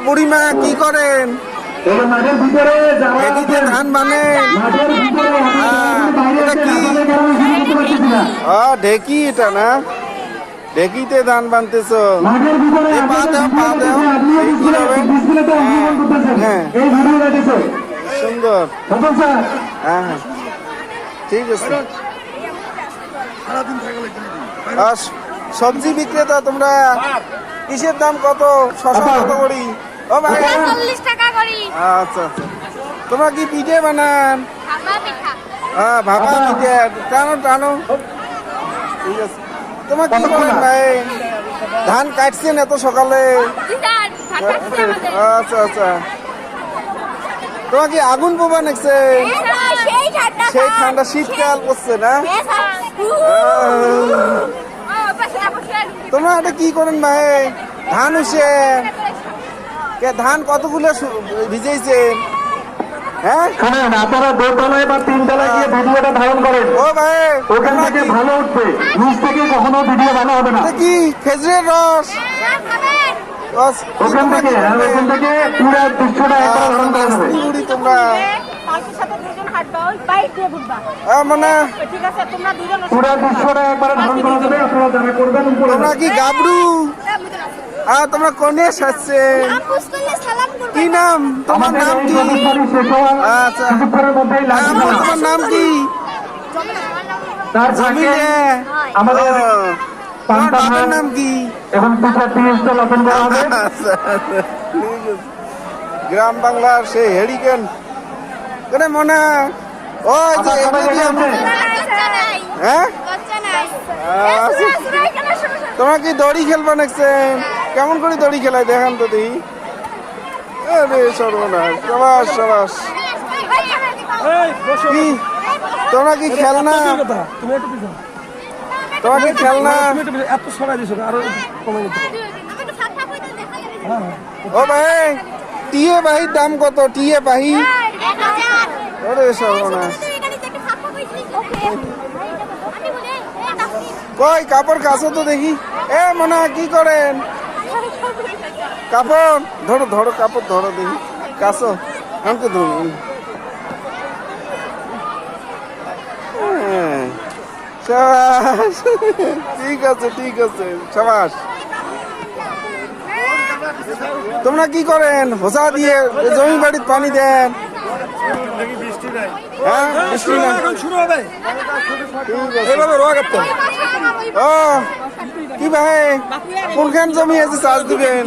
বুড়িমা কি করেন? ঢেকিতে ধান বানেন? এটা কি? ঢেকি এটা না? ঢেকিতে ধান বানতেছো? পা দাও, পা দাও। হ্যাঁ, সুন্দর। হ্যাঁ হ্যাঁ, ঠিক আছে। সবজি বিক্রেতা তোমরা, কিসের দাম কত? শশা কত করি? ও ভাই, 40 টাকা করি। আচ্ছা আচ্ছা। তোমরা কি পিঠে বানান? ভাপা পিঠা। হ্যাঁ, ভাপা পিঠে। টানো টানো, ঠিক আছে। তোমার কি করেন ভাই? ধান কাটছেন এত সকালে? আচ্ছা আচ্ছা। তোমার কি আগুন পোবা নাকছে? সেই ঠান্ডা শীতকাল পড়ছে না? তোমরা এটা কি করেন ভাই? ধান উঠছে, ধান কতগুলো ভিজেছেন? হ্যাঁ, আপনারা দোতলায় বা তিনতলায় গিয়ে ভিডিওটা ধারণ করেন। ও ভাই, ওখান থেকে ভালো উঠবে, নিচ থেকে কখনো ভিডিও ভালো হবে না। কি খেজুরের রস? ওখান থেকে পুরো দৃশ্যটা একবার ধারণ করা যাবে। তোমরা মানে পুরো দৃশ্যটা একবার ধারণ করা যাবে। আপনারা যারা করবেন তোমরা কি গাবড়ু? তোমরা কোনে সাজছেন? কি নাম তোমার? নাম কি? আচ্ছা, তোমার নাম কি? জমিলে। আমাদের তোমার বাবার নাম কি? এখন ওপেন করা হবে। আচ্ছা, ঠিক আছে। গ্রাম বাংলার সেই হেরিকেন কেন মনে ওই যে হ্যাঁ, তোমরা কি দড়ি খেলবা নাকছেন? কেমন করে দড়ি খেলায় দেখান তো দেখি। আরে সর্বনাশ, সবাস সবাস। কি তোমরা কি খেলনা? তোমার কি খেলনা? এত সরাই দিছো আরো কমে নিতে ও ভাই, টিয়ে বাহির দাম কত? টিয়ে বাহি? আরে সর্বনাশ। কই কাপড় কাছো তো দেখি। মনে কি করেন? কাপড় ধরো ধরো, কাপড় ধরো দেখি, কাছো আমাকে ধরুন। সাবাস, ঠিক আছে ঠিক আছে, সাবাস। তোমরা কি করেন? হোসা দিয়ে জমি বাড়ির পানি দেন? হ্যাঁ, বৃষ্টি না, শুরু হবে এইভাবে রোয়া কাটতে। ও কি ভাই, কোনখান জমি আছে চাষ দিবেন?